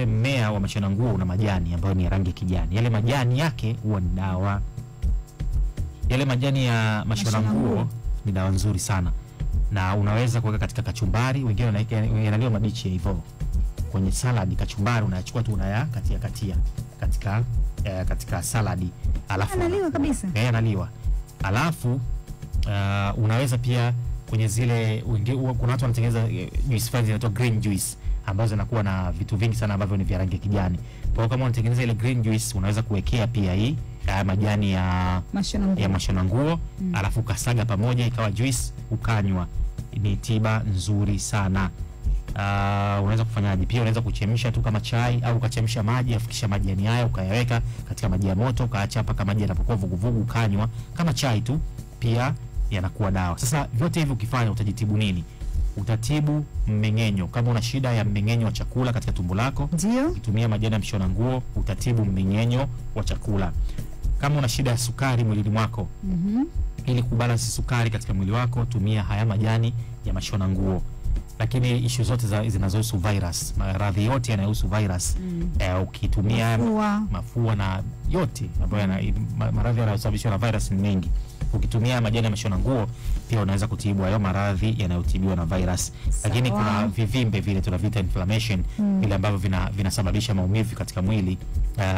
ule mmea wa mashona nguo una majani ambayo ni rangi ya kijani. Yale majani yake huwa ni dawa. Yale majani ya mashona nguo ni dawa nzuri sana, na unaweza kuweka katika kachumbari. Wengine wanaweka yanaliwa mabichi hivyo kwenye salad. Kachumbari unayachukua tu unayakatia katika saladi, alafu analiwa kabisa. Analiwa. Alafu unaweza pia kwenye zile, kuna watu wanatengeneza juice fulani inaitwa green juice ambazo zinakuwa na vitu vingi sana ambavyo ni vya rangi ya kijani. Kwa hiyo kama unatengeneza ile green juice unaweza kuwekea pia hii majani ya mashona nguo, alafu kasaga pamoja ikawa juice ukanywa. Ni tiba nzuri sana. Unaweza kufanyaje pia? Unaweza kuchemsha tu kama chai, au ukachemsha maji, afikisha majani haya ukayaweka katika maji ya moto, ukaacha mpaka maji yanapokuwa vuguvugu, ukanywa kama chai tu, pia yanakuwa dawa. Sasa vyote hivi ukifanya utajitibu nini? Utatibu mmeng'enyo. Kama una shida ya mmeng'enyo wa chakula katika tumbo lako, ukitumia majani ya mshona nguo utatibu mmeng'enyo wa chakula. Kama una shida ya sukari mwilini mwako, ili kubalance sukari katika mwili wako, tumia haya majani ya mashona nguo. Lakini issue zote zinazohusu virus, maradhi yote yanayohusu virus, ukitumia mafua na yote ambayo maradhi yanayosababishwa na virus ni mengi, ukitumia majani ya mashona nguo pia unaweza kutibu hayo maradhi yanayotibiwa na virus. Lakini kuna vivimbe vile tunaviita inflammation, vile ambavyo vinasababisha maumivu katika mwili,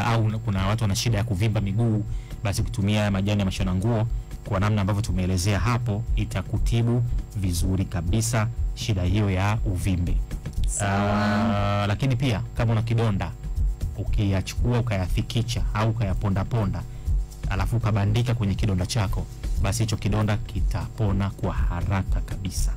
au kuna watu wana shida ya kuvimba miguu, basi kutumia majani ya mashona nguo kwa namna ambavyo tumeelezea hapo itakutibu vizuri kabisa shida hiyo ya uvimbe. Lakini pia kama una kidonda, ukiyachukua ukayafikicha au ukayaponda ponda, alafu ukabandika kwenye kidonda chako, basi hicho kidonda kitapona kwa haraka kabisa.